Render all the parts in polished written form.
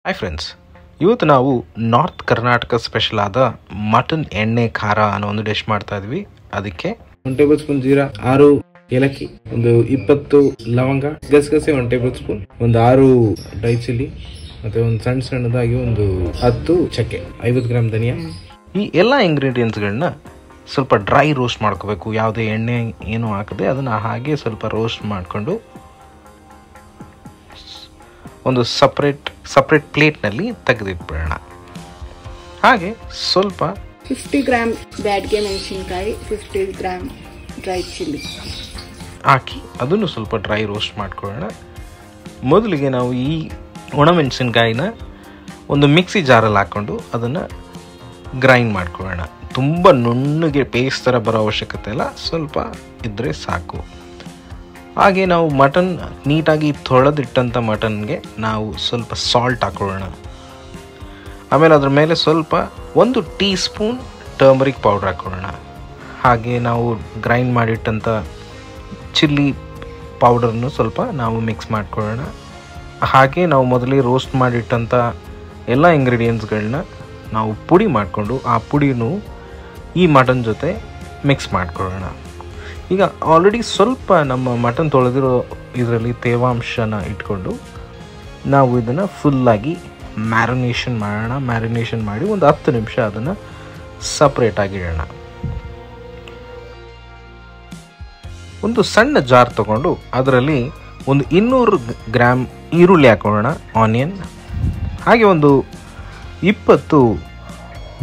Hi friends, ಇವತ್ತು ನಾವು north Karnataka special ಆದ ಮಟನ್ ಎಣ್ಣೆ ಖಾರ ಅನ್ನೋ ಒಂದು ಡಿಶ್ ಮಾಡ್ತಾ ಇದ್ವಿ. ಅದಕ್ಕೆ 1 ಟೇಬಲ್ ಸ್ಪೂನ್ ಜೀರಾ, 6 ಏಲಕ್ಕಿ, ಒಂದು 20 ಲವಂಗ, ಗಸಗಸೆ 1 ಟೇಬಲ್ ಸ್ಪೂನ್, ಒಂದು 6 ಡ್ರೈ ಚಿಲ್ಲಿ, ಮತ್ತೆ ಒಂದು ಸಣ್ಣದಾಗಿ ಒಂದು 10 ಚಕ್ಕೆ, 50 ಗ್ರಾಮ್ ಧನಿಯಾ. ಈ ಎಲ್ಲ ಇಂಗ್ರೀಡಿಯೆಂಟ್ಸ್ಗಳನ್ನ ಸ್ವಲ್ಪ ಡ್ರೈ ರೋಸ್ಟ್ ಮಾಡ್ಕೋಬೇಕು. ಯಾವುದೇ ಎಣ್ಣೆ ಏನು ಹಾಕದೆ ಅದನ್ನ ಹಾಗೆ ಸ್ವಲ್ಪ ರೋಸ್ಟ್ ಮಾಡಿಕೊಂಡು ಒಂದು ಸಪ್ರೇಟ್ ಪ್ಲೇಟ್ನಲ್ಲಿ ತೆಗೆದಿಟ್ಬಿಡೋಣ. ಹಾಗೆ ಸ್ವಲ್ಪ 50 ಗ್ರಾಮ್ ಬ್ಯಾಡ್ಗೆ ಮೆಣಸಿನಕಾಯಿ, 50 ಗ್ರಾಮ್ ಡ್ರೈ ಚಿಲ್ಲಿ ಹಾಕಿ ಅದನ್ನು ಸ್ವಲ್ಪ ಡ್ರೈ ರೋಸ್ಟ್ ಮಾಡ್ಕೊಳ್ಳೋಣ. ಮೊದಲಿಗೆ ನಾವು ಈ ಒಣಮೆಣಸಿನ್ಕಾಯಿನ ಒಂದು ಮಿಕ್ಸಿ ಜಾರಲ್ಲಿ ಹಾಕ್ಕೊಂಡು ಅದನ್ನು ಗ್ರೈಂಡ್ ಮಾಡ್ಕೊಳ್ಳೋಣ. ತುಂಬ ನುಣ್ಣಗೆ ಪೇಸ್ಟ್ ಥರ ಬರೋ ಅವಶ್ಯಕತೆ ಇಲ್ಲ, ಸ್ವಲ್ಪ ಇದ್ದರೆ ಸಾಕು. ಹಾಗೆ ನಾವು ಮಟನ್ ನೀಟಾಗಿ ತೊಳೆದಿಟ್ಟಂಥ ಮಟನ್ಗೆ ನಾವು ಸ್ವಲ್ಪ ಸಾಲ್ಟ್ ಹಾಕೊಳ್ಳೋಣ. ಆಮೇಲೆ ಅದ್ರ ಮೇಲೆ ಸ್ವಲ್ಪ 1 ಟೀ ಸ್ಪೂನ್ ಟರ್ಮರಿಕ್ ಪೌಡ್ರ್ ಹಾಕೊಳ್ಳೋಣ. ಹಾಗೆ ನಾವು ಗ್ರೈಂಡ್ ಮಾಡಿಟ್ಟಂಥ ಚಿಲ್ಲಿ ಪೌಡರ್ನು ಸ್ವಲ್ಪ ನಾವು ಮಿಕ್ಸ್ ಮಾಡ್ಕೊಳ್ಳೋಣ. ಹಾಗೆ ನಾವು ಮೊದಲೇ ರೋಸ್ಟ್ ಮಾಡಿಟ್ಟಂಥ ಎಲ್ಲ ಇಂಗ್ರೀಡಿಯೆಂಟ್ಸ್ಗಳನ್ನ ನಾವು ಪುಡಿ ಮಾಡಿಕೊಂಡು ಆ ಪುಡಿನೂ ಈ ಮಟನ್ ಜೊತೆ ಮಿಕ್ಸ್ ಮಾಡ್ಕೊಳ್ಳೋಣ. ಈಗ ಆಲ್ರೆಡಿ ಸ್ವಲ್ಪ ನಮ್ಮ ಮಟನ್ ತೊಳೆದಿರೋ ಇದರಲ್ಲಿ ತೇವಾಂಶನ ಇಟ್ಕೊಂಡು ನಾವು ಇದನ್ನು ಫುಲ್ಲಾಗಿ ಮ್ಯಾರಿನೇಷನ್ ಮಾಡೋಣ. ಮ್ಯಾರಿನೇಷನ್ ಮಾಡಿ ಒಂದು 10 ನಿಮಿಷ ಅದನ್ನು ಸಪ್ರೇಟಾಗಿ ಇಡೋಣ. ಒಂದು ಸಣ್ಣ ಜಾರ್ ತಗೊಂಡು ಅದರಲ್ಲಿ ಒಂದು 200 ಗ್ರಾಮ್ ಈರುಳ್ಳಿ ಹಾಕೊಳ್ಳೋಣ, ಆನಿಯನ್. ಹಾಗೆ ಒಂದು 20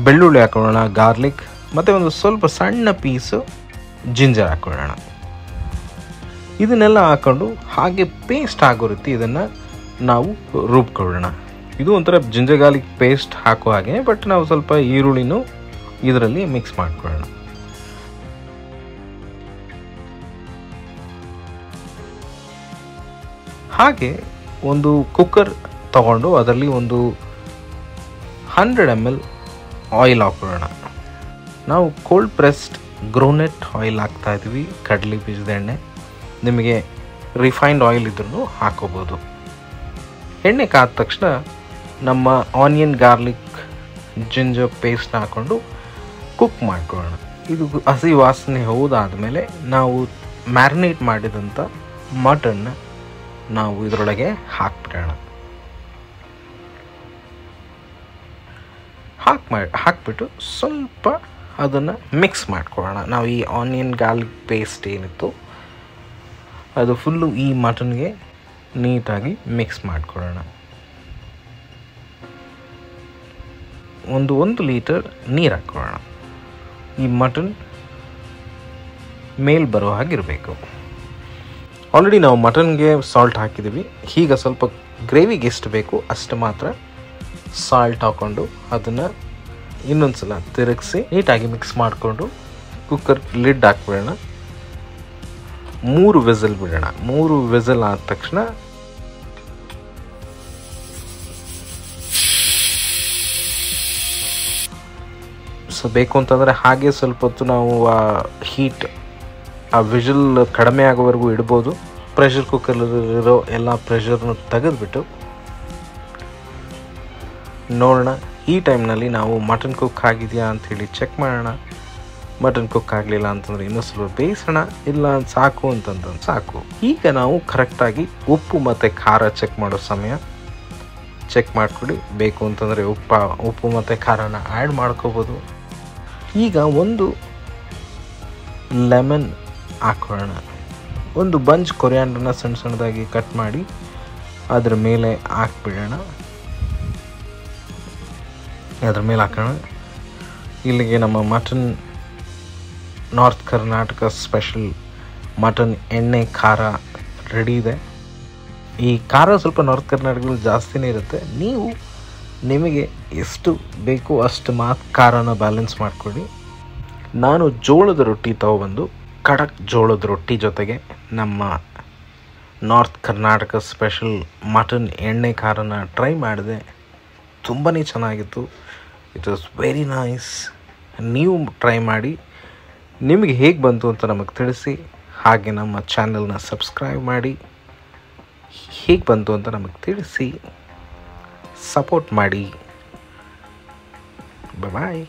ಬೆಳ್ಳುಳ್ಳಿ ಹಾಕೊಳ್ಳೋಣ, ಗಾರ್ಲಿಕ್. ಮತ್ತು ಒಂದು ಸ್ವಲ್ಪ ಸಣ್ಣ ಪೀಸು ಜಿಂಜರ್ ಹಾಕೊಳ್ಳೋಣ. ಇದನ್ನೆಲ್ಲ ಹಾಕ್ಕೊಂಡು ಹಾಗೆ ಪೇಸ್ಟ್ ಆಗೋ ರೀತಿ ಇದನ್ನು ನಾವು ರುಬ್ಕೊಳ್ಳೋಣ. ಇದು ಒಂಥರ ಜಿಂಜರ್ ಗಾರ್ಲಿಕ್ ಪೇಸ್ಟ್ ಹಾಕೋ ಹಾಗೆ, ಬಟ್ ನಾವು ಸ್ವಲ್ಪ ಈರುಳ್ಳಿನೂ ಇದರಲ್ಲಿ ಮಿಕ್ಸ್ ಮಾಡ್ಕೊಳ್ಳೋಣ. ಹಾಗೆ ಒಂದು ಕುಕ್ಕರ್ ತಗೊಂಡು ಅದರಲ್ಲಿ ಒಂದು 100 ml ಆಯಿಲ್ ಹಾಕೊಳ್ಳೋಣ. ನಾವು ಕೋಲ್ಡ್ ಪ್ರೆಸ್ಡ್ ಗ್ರೌಂಡ್ನಟ್ ಆಯಿಲ್ ಹಾಕ್ತಾ ಇದ್ದೀವಿ, ಕಡಲೆ ಬೀಜದ ಎಣ್ಣೆ. ನಿಮಗೆ ರಿಫೈನ್ಡ್ ಆಯಿಲ್ ಇದ್ರೂ ಹಾಕೋಬೋದು. ಎಣ್ಣೆ ಕಾದ ತಕ್ಷಣ ನಮ್ಮ ಆನಿಯನ್, ಗಾರ್ಲಿಕ್, ಜಿಂಜರ್ ಪೇಸ್ಟ್ನ ಹಾಕ್ಕೊಂಡು ಕುಕ್ ಮಾಡ್ಕೊಳ್ಳೋಣ. ಇದು ಹಸಿ ವಾಸನೆ ಹೋದಾದಮೇಲೆ ನಾವು ಮ್ಯಾರಿನೇಟ್ ಮಾಡಿದಂಥ ಮಟನ್ನ ನಾವು ಇದರೊಳಗೆ ಹಾಕ್ಬಿಡೋಣ. ಹಾಕ್ಬಿಟ್ಟು ಸ್ವಲ್ಪ ಅದನ್ನು ಮಿಕ್ಸ್ ಮಾಡ್ಕೊಳ್ಳೋಣ. ನಾವು ಈ ಆನಿಯನ್ ಗಾರ್ಲಿಕ್ ಪೇಸ್ಟ್ ಏನಿತ್ತು ಅದು ಫುಲ್ಲು ಈ ಮಟನ್ಗೆ ನೀಟಾಗಿ ಮಿಕ್ಸ್ ಮಾಡ್ಕೊಳ್ಳೋಣ. ಒಂದು 1 ಲೀಟರ್ ನೀರು ಹಾಕ್ಕೊಳ್ಳೋಣ. ಈ ಮಟನ್ ಮೇಲ್ ಬರೋ ಹಾಗಿರಬೇಕು. ಆಲ್ರೆಡಿ ನಾವು ಮಟನ್ಗೆ ಸಾಲ್ಟ್ ಹಾಕಿದ್ದೀವಿ. ಈಗ ಸ್ವಲ್ಪ ಗ್ರೇವಿಗೆ ಎಷ್ಟು ಬೇಕು ಅಷ್ಟು ಮಾತ್ರ ಸಾಲ್ಟ್ ಹಾಕ್ಕೊಂಡು ಅದನ್ನು ಇನ್ನೊಂದು ಸಲ ತಿರುಗಿಸಿ ನೀಟಾಗಿ ಮಿಕ್ಸ್ ಮಾಡಿಕೊಂಡು ಕುಕ್ಕರ್ ಲಿಡ್ ಹಾಕ್ಬಿಡೋಣ. 3 ವಿಸಲ್ ಬಿಡೋಣ. 3 ವಿಸಲ್ ಆದ ತಕ್ಷಣ ಬೇಕು ಅಂತಂದರೆ ಹಾಗೆ ಸ್ವಲ್ಪ ಹೊತ್ತು ನಾವು ಆ ವಿಷಲ್ ಕಡಿಮೆ ಆಗೋವರೆಗೂ ಇಡ್ಬೋದು. ಪ್ರೆಷರ್ ಕುಕ್ಕರಲ್ಲಿರೋ ಎಲ್ಲ ಪ್ರೆಷರ್ನ ತೆಗೆದುಬಿಟ್ಟು ನೋಡೋಣ. ಈ ಟೈಮ್ನಲ್ಲಿ ನಾವು ಮಟನ್ ಕುಕ್ ಆಗಿದೆಯಾ ಅಂಥೇಳಿ ಚೆಕ್ ಮಾಡೋಣ. ಮಟನ್ ಕುಕ್ ಆಗಲಿಲ್ಲ ಅಂತಂದರೆ ಇನ್ನೂ ಸ್ವಲ್ಪ ಬೇಯಿಸೋಣ. ಇಲ್ಲ ಸಾಕು ಅಂತಂದ್ರೆ ಸಾಕು. ಈಗ ನಾವು ಕರೆಕ್ಟಾಗಿ ಉಪ್ಪು ಮತ್ತು ಖಾರ ಚೆಕ್ ಮಾಡೋ ಸಮಯ. ಚೆಕ್ ಮಾಡಿಕೊಡಿ. ಬೇಕು ಅಂತಂದರೆ ಉಪ್ಪು ಮತ್ತು ಖಾರನ ಆ್ಯಡ್ ಮಾಡ್ಕೋಬೋದು. ಈಗ ಒಂದು ಲೆಮನ್ ಹಾಕೊಳ್ಳೋಣ. ಒಂದು ಬಂಚ್ ಕೊರಿಯಾಂಡರ್ನ ಸಣ್ಣದಾಗಿ ಕಟ್ ಮಾಡಿ ಅದ್ರ ಮೇಲೆ ಹಾಕ್ಬಿಡೋಣ. ಅದ್ರ ಮೇಲೆ ಹಾಕೋಣ. ಇಲ್ಲಿಗೆ ನಮ್ಮ mutton north Karnataka special mutton ಎಣ್ಣೆ ಖಾರ ರೆಡಿ ಇದೆ. ಈ ಖಾರ ಸ್ವಲ್ಪ ನಾರ್ತ್ ಕರ್ನಾಟಕದಲ್ಲಿ ಜಾಸ್ತಿನೇ ಇರುತ್ತೆ. ನೀವು ನಿಮಗೆ ಎಷ್ಟು ಬೇಕು ಅಷ್ಟು ಮಾತ್ರ ಖಾರನ ಬ್ಯಾಲೆನ್ಸ್ ಮಾಡಿಕೊಡಿ. ನಾನು ಜೋಳದ ರೊಟ್ಟಿ ತೊಗೊಬಂದು ಖಡಕ್ ಜೋಳದ ರೊಟ್ಟಿ ಜೊತೆಗೆ ನಮ್ಮ ನಾರ್ತ್ ಕರ್ನಾಟಕ ಸ್ಪೆಷಲ್ ಮಟನ್ ಎಣ್ಣೆ ಖಾರನ ಟ್ರೈ ಮಾಡಿದೆ. ತುಂಬಾ ಚೆನ್ನಾಗಿತ್ತು. It was very nice. ನೀವು ಟ್ರೈ ಮಾಡಿ ನಿಮಗೆ ಹೇಗೆ ಬಂತು ಅಂತ ನಮಗೆ ತಿಳಿಸಿ. ಹಾಗೆ ನಮ್ಮ ಚಾನಲ್ನ ಸಬ್ಸ್ಕ್ರೈಬ್ ಮಾಡಿ ಹೇಗೆ ಬಂತು ಅಂತ ನಮಗೆ ತಿಳಿಸಿ. ಸಪೋರ್ಟ್ ಮಾಡಿ. ಬಾಯ್.